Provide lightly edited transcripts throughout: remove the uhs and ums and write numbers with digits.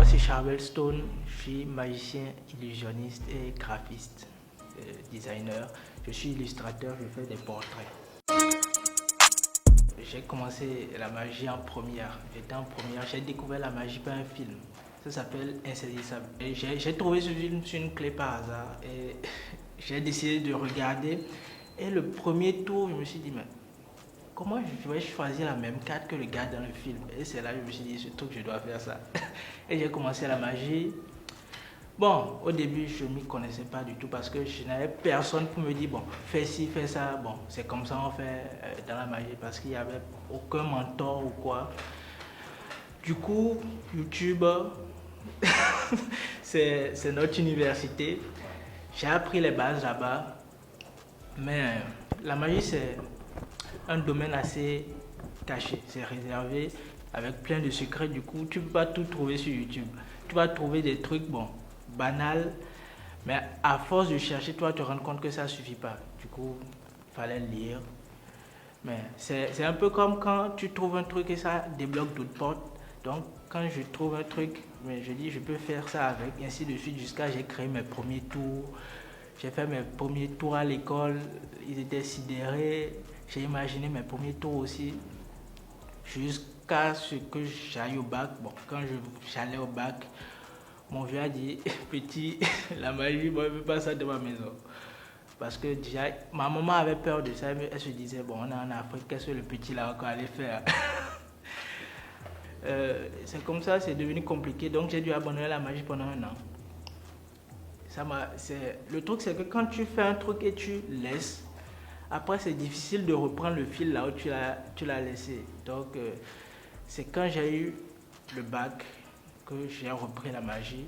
c'est Charbel Stone, je suis magicien, illusionniste et graphiste, designer. Je suis illustrateur, je fais des portraits. J'ai commencé la magie en première. J'étais en première, j'ai découvert la magie par un film. Ça s'appelle Insaisissable. Et j'ai trouvé ce film sur une clé par hasard et j'ai décidé de regarder. Et le premier tour, je me suis dit, mais comment je vais choisir la même carte que le gars dans le film? Et c'est là que je me suis dit, ce truc, je dois faire ça. Et j'ai commencé la magie. Bon, au début, je ne m'y connaissais pas du tout parce que je n'avais personne pour me dire, bon, fais ci, fais ça. Bon, c'est comme ça on fait dans la magie parce qu'il n'y avait aucun mentor ou quoi. Du coup, YouTube, c'est notre université. J'ai appris les bases là-bas. Mais la magie, c'est un domaine assez caché. C'est réservé avec plein de secrets. Du coup, tu ne peux pas tout trouver sur YouTube. Tu vas trouver des trucs, bon, banal, mais à force de chercher, toi, tu te rends compte que ça ne suffit pas. Du coup, il fallait lire. Mais c'est un peu comme quand tu trouves un truc et ça débloque d'autres portes. Donc, quand je trouve un truc, mais je dis, je peux faire ça avec, ainsi de suite, jusqu'à j'ai créé mes premiers tours. J'ai fait mes premiers tours à l'école, ils étaient sidérés. J'ai imaginé mes premiers tours aussi, jusqu'à ce que j'aille au bac. Bon, quand j'allais au bac, mon vieux a dit, petit, la magie, moi, je ne veux pas ça de ma maison. Parce que déjà, ma maman avait peur de ça, mais elle se disait, bon, on est en Afrique, qu'est-ce que le petit là encore allait faire? C'est comme ça, c'est devenu compliqué, donc j'ai dû abandonner la magie pendant un an. Le truc, c'est que quand tu fais un truc et tu laisses, après, c'est difficile de reprendre le fil là où tu l'as laissé. Donc, c'est quand j'ai eu le bac que j'ai repris la magie.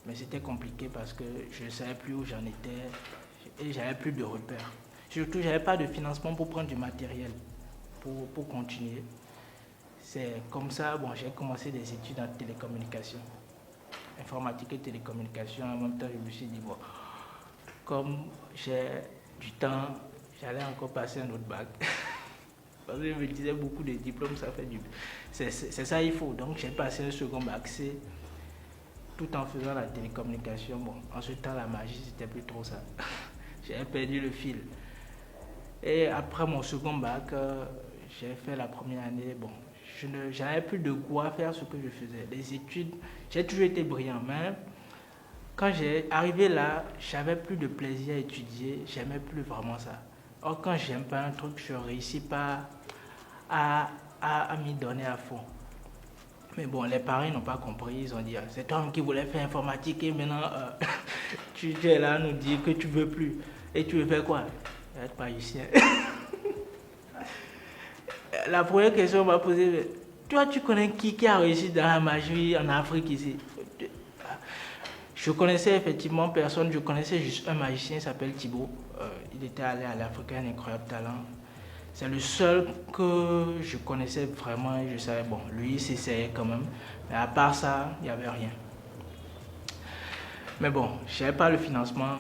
Mais c'était compliqué parce que je ne savais plus où j'en étais et j'avais plus de repères. Surtout, je n'avais pas de financement pour prendre du matériel pour continuer. C'est comme ça, bon, j'ai commencé des études en télécommunication, informatique et télécommunication. En même temps, je me suis dit, bon, comme j'ai du temps, j'allais encore passer un autre bac. Parce que je me disais, beaucoup de diplômes, ça fait du... C'est ça, il faut. Donc, j'ai passé un second bac C, tout en faisant la télécommunication. Bon, en ce temps, la magie, c'était plus trop ça. J'avais perdu le fil. Et après mon second bac, j'ai fait la première année. Bon, je n'avais plus de quoi faire ce que je faisais. Les études, j'ai toujours été brillant, mais quand j'ai arrivé là, j'avais plus de plaisir à étudier, j'aimais plus vraiment ça. Or, quand j'aime pas un truc, je ne réussis pas à m'y donner à fond. Mais bon, les parents n'ont pas compris, ils ont dit, c'est toi qui voulais faire informatique et maintenant tu es là à nous dire que tu veux plus. Et tu veux faire quoi? Être magicien. La première question qu'on m'a posée, toi tu connais qui a réussi dans la magie en Afrique ici? Je connaissais effectivement personne, je connaissais juste un magicien, il s'appelle Thibaut. Il était allé à l'Afrique, un incroyable talent. C'est le seul que je connaissais vraiment et je savais, bon, lui il s'essayait quand même. Mais à part ça, il n'y avait rien. Mais bon, je n'avais pas le financement,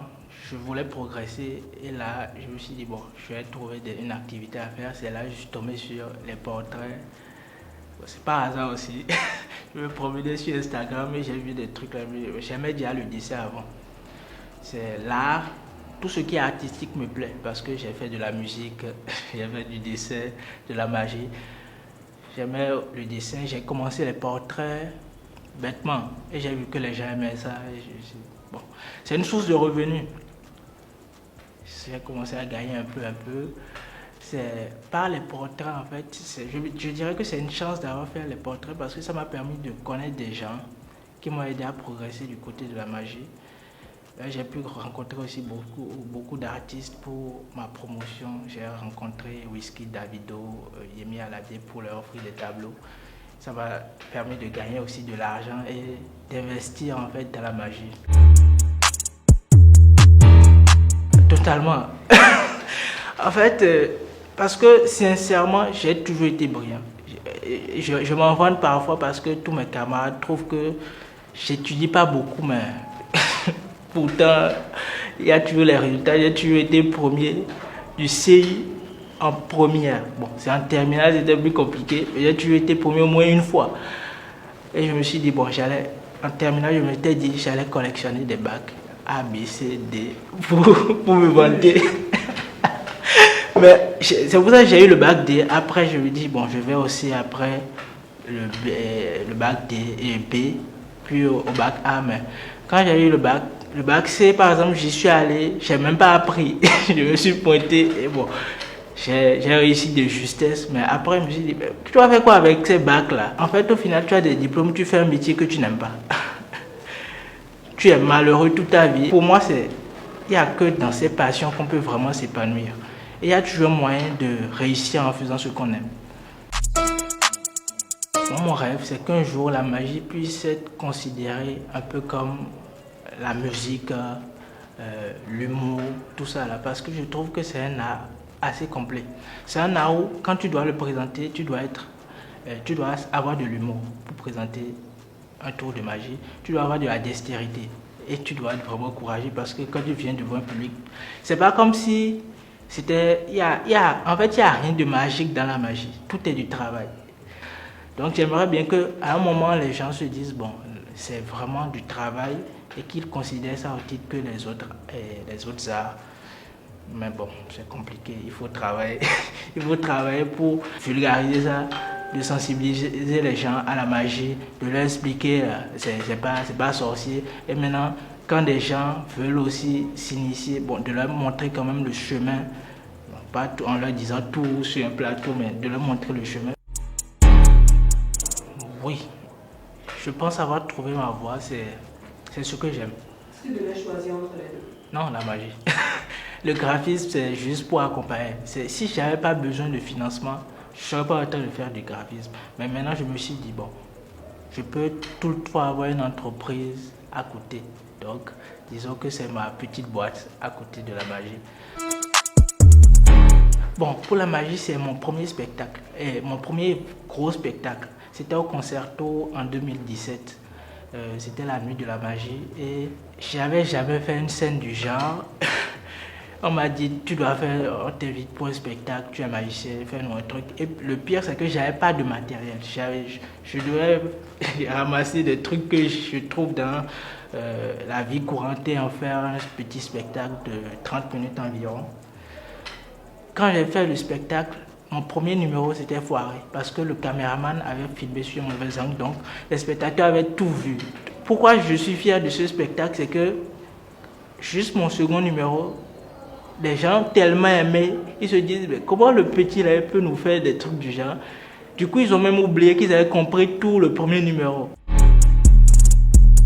je voulais progresser et là, je me suis dit, bon, je vais trouver une activité à faire. C'est là que je suis tombé sur les portraits. Bon, c'est pas hasard aussi. Je me promenais sur Instagram et j'ai vu des trucs là. J'aimais déjà le dessin avant. C'est l'art. Tout ce qui est artistique me plaît parce que j'ai fait de la musique, j'ai fait du dessin, de la magie. J'aimais le dessin, j'ai commencé les portraits bêtement et j'ai vu que les gens aimaient ça. Bon, c'est une source de revenus. J'ai commencé à gagner un peu. C'est par les portraits en fait, je dirais que c'est une chance d'avoir fait les portraits parce que ça m'a permis de connaître des gens qui m'ont aidé à progresser du côté de la magie. J'ai pu rencontrer aussi beaucoup d'artistes pour ma promotion. J'ai rencontré Whisky, Davido, Yemi Alade pour leur offrir des tableaux. Ça m'a permis de gagner aussi de l'argent et d'investir en fait dans la magie. Totalement. En fait, parce que sincèrement, j'ai toujours été brillant. Je m'en vante parfois parce que tous mes camarades trouvent que j'étudie pas beaucoup, mais pourtant, il y a toujours les résultats. J'ai toujours été premier du CI en première. Bon, c'est en terminale, c'était plus compliqué, mais j'ai toujours été premier au moins une fois. Et je me suis dit, bon, en terminale, je m'étais dit, j'allais collectionner des bacs A, B, C, D pour me vanter. Mais c'est pour ça que j'ai eu le bac D. Après, je me dis, bon, je vais aussi après le bac D et B, puis au bac A. Mais quand j'ai eu le bac C, par exemple, j'y suis allé, j'ai même pas appris. Je me suis pointé et bon, j'ai réussi de justesse. Mais après, je me suis dit, tu vas faire quoi avec ces bacs-là? En fait, au final, tu as des diplômes, tu fais un métier que tu n'aimes pas. Tu es malheureux toute ta vie. Pour moi, il n'y a que dans ces passions qu'on peut vraiment s'épanouir. Et il y a toujours moyen de réussir en faisant ce qu'on aime. Mon rêve, c'est qu'un jour, la magie puisse être considérée un peu comme la musique, l'humour, tout ça là. Parce que je trouve que c'est un art assez complet. C'est un art où, quand tu dois le présenter, tu dois avoir de l'humour pour présenter un tour de magie. Tu dois avoir de la dextérité. Et tu dois être vraiment courageux parce que quand tu viens devant un public, c'est pas comme si c'était. En fait, il n'y a rien de magique dans la magie. Tout est du travail. Donc, j'aimerais bien qu'à un moment, les gens se disent, bon, c'est vraiment du travail et qu'ils considèrent ça au titre que les autres arts. Mais bon, c'est compliqué. Il faut travailler. Il faut travailler pour vulgariser ça, de sensibiliser les gens à la magie, de leur expliquer c'est pas sorcier. Et maintenant, quand des gens veulent aussi s'initier, bon, de leur montrer quand même le chemin, pas tout, en leur disant tout sur un plateau, mais de leur montrer le chemin. Oui, je pense avoir trouvé ma voie, c'est ce que j'aime. Est-ce que tu devais choisir entre les deux? Non, la magie. Le graphisme, c'est juste pour accompagner. Si je n'avais pas besoin de financement, je ne serais pas en train de faire du graphisme. Mais maintenant, je me suis dit, bon, je peux toutefois avoir une entreprise à côté. Donc, disons que c'est ma petite boîte à côté de la magie. Bon, pour la magie, c'est mon premier spectacle. Et mon premier gros spectacle. C'était au Concerto en 2017. C'était la nuit de la magie. Et j'avais jamais fait une scène du genre. On m'a dit, tu dois faire, on t'invite pour un spectacle, tu es magicien, fais-nous un truc. Et le pire, c'est que j'avais pas de matériel. Je devais ramasser des trucs que je trouve dans la vie courante et en faire un petit spectacle de 30 minutes environ. Quand j'ai fait le spectacle, mon premier numéro s'était foiré parce que le caméraman avait filmé sur mauvais angle, donc les spectateurs avaient tout vu. Pourquoi je suis fier de ce spectacle, c'est que juste mon second numéro, les gens tellement aimés, ils se disent mais comment le petit là peut nous faire des trucs du genre. Du coup, ils ont même oublié qu'ils avaient compris tout le premier numéro.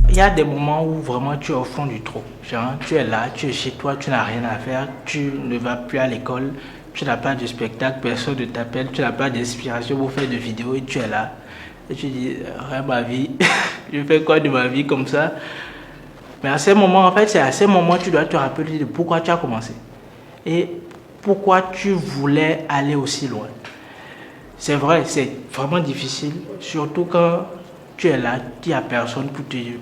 Il y a des moments où vraiment tu es au fond du trou. Genre, tu es là, tu es chez toi, tu n'as rien à faire, tu ne vas plus à l'école, tu n'as pas de spectacle, personne ne t'appelle, tu n'as pas d'inspiration pour faire de vidéos et tu es là. Et tu dis, rien ma vie, je fais quoi de ma vie comme ça? Mais à ces moments, en fait, c'est à ces moments que tu dois te rappeler de pourquoi tu as commencé. Et pourquoi tu voulais aller aussi loin. C'est vrai, c'est vraiment difficile, surtout quand tu es là, il n'y a personne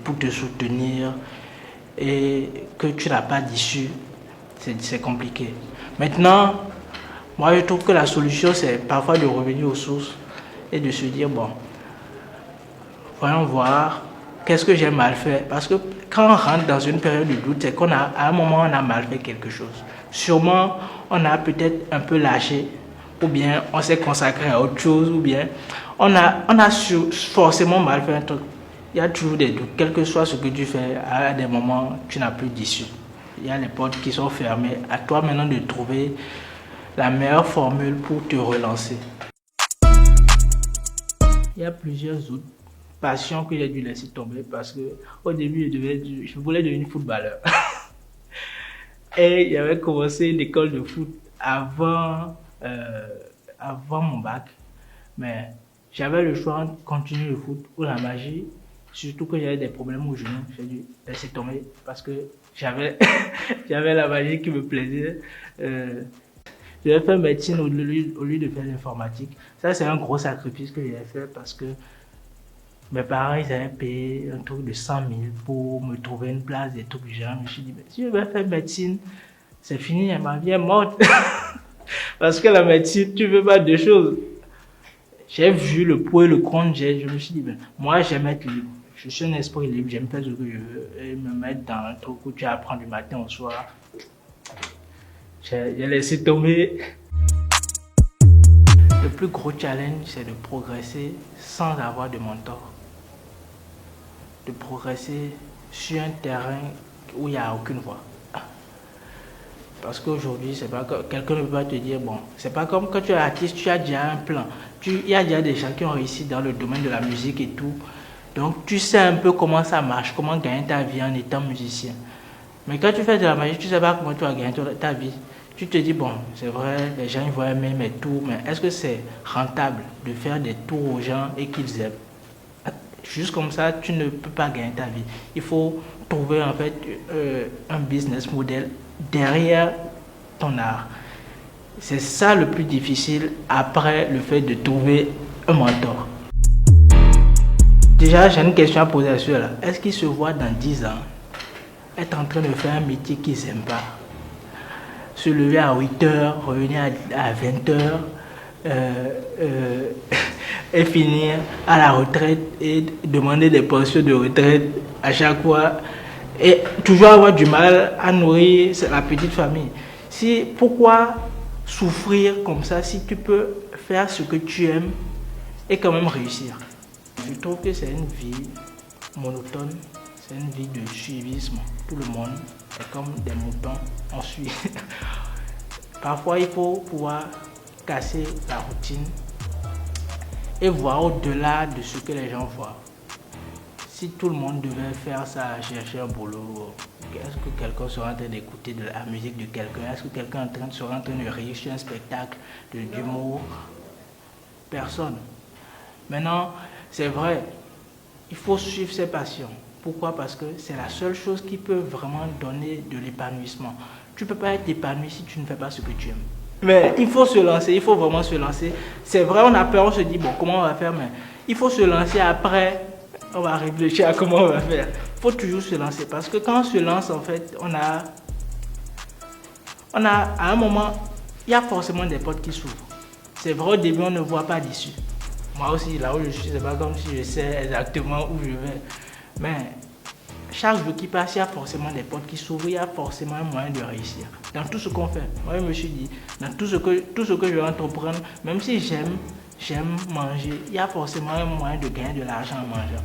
pour te soutenir et que tu n'as pas d'issue. C'est compliqué. Maintenant, moi je trouve que la solution c'est parfois de revenir aux sources et de se dire, bon, voyons voir qu'est-ce que j'ai mal fait. Parce que quand on rentre dans une période de doute, c'est qu'à un moment on a mal fait quelque chose. Sûrement, on a peut-être un peu lâché, ou bien on s'est consacré à autre chose, ou bien on a forcément mal fait un truc. Il y a toujours des doutes, quel que soit ce que tu fais, à des moments, tu n'as plus d'issue. Il y a les portes qui sont fermées. À toi maintenant de trouver la meilleure formule pour te relancer. Il y a plusieurs autres passions que j'ai dû laisser tomber parce que au début, je voulais devenir footballeur. Et j'avais commencé une école de foot avant mon bac. Mais j'avais le choix entre continuer le foot ou la magie. Surtout que j'avais des problèmes au genou. J'ai dû laisser tomber parce que j'avais la magie qui me plaisait. J'ai fait médecine au lieu de faire l'informatique. Ça, c'est un gros sacrifice que j'ai fait parce que mes parents, ils avaient payé un truc de 100 000 pour me trouver une place, des trucs du genre. Je me suis dit, mais si je vais faire médecine, c'est fini, ma vie est morte. Parce que la médecine, tu veux pas de choses. j'ai vu le pour et le contre, je me suis dit, ben, moi j'aime être libre. Je suis un esprit libre, j'aime faire ce que je veux. Et me mettre dans un truc où tu apprends du matin au soir. J'ai laissé tomber. Le plus gros challenge, c'est de progresser sans avoir de mentor. De progresser sur un terrain où il n'y a aucune voie. Parce qu'aujourd'hui, c'est pas quelqu'un ne peut pas te dire, bon, c'est pas comme quand tu es artiste, tu as déjà un plan. Il y a déjà des gens qui ont réussi dans le domaine de la musique et tout. Donc, tu sais un peu comment ça marche, comment gagner ta vie en étant musicien. Mais quand tu fais de la magie, tu ne sais pas comment tu vas gagner ta vie. Tu te dis, bon, c'est vrai, les gens ils vont aimer mes tours, mais est-ce que c'est rentable de faire des tours aux gens et qu'ils aiment? Juste comme ça, tu ne peux pas gagner ta vie. Il faut trouver en fait un business model derrière ton art. C'est ça le plus difficile après le fait de trouver un mentor. Déjà, j'ai une question à poser à ceux-là. Est-ce qu'ils se voient dans 10 ans être en train de faire un métier qu'ils n'aiment pas? Se lever à 8 heures, revenir à 20 heures et finir à la retraite et demander des pensions de retraite à chaque fois et toujours avoir du mal à nourrir la petite famille. Pourquoi souffrir comme ça si tu peux faire ce que tu aimes et quand même réussir? Je trouve que c'est une vie monotone, c'est une vie de suivisme. Tout le monde est comme des moutons, on suit. Parfois, il faut pouvoir casser la routine et voir au-delà de ce que les gens voient. Si tout le monde devait faire ça, chercher un boulot, est-ce que quelqu'un serait en train d'écouter de la musique de quelqu'un? Est-ce que quelqu'un serait en train de rire sur un spectacle d'humour? Personne. Maintenant, c'est vrai, il faut suivre ses passions. Pourquoi? Parce que c'est la seule chose qui peut vraiment donner de l'épanouissement. Tu ne peux pas être épanoui si tu ne fais pas ce que tu aimes. Mais il faut se lancer, il faut vraiment se lancer. C'est vrai, on a peur, on se dit, bon, comment on va faire? Mais il faut se lancer après, on va réfléchir à comment on va faire. Il faut toujours se lancer parce que quand on se lance, en fait, on a à un moment, il y a forcément des portes qui s'ouvrent. C'est vrai, au début, on ne voit pas d'issue. Moi aussi, là où je suis, c'est pas comme si je sais exactement où je vais. Mais chaque jour qui passe, il y a forcément des portes qui s'ouvrent, il y a forcément un moyen de réussir. Dans tout ce qu'on fait, moi je me suis dit, dans tout ce que je vais entreprendre, même si j'aime manger, il y a forcément un moyen de gagner de l'argent en mangeant.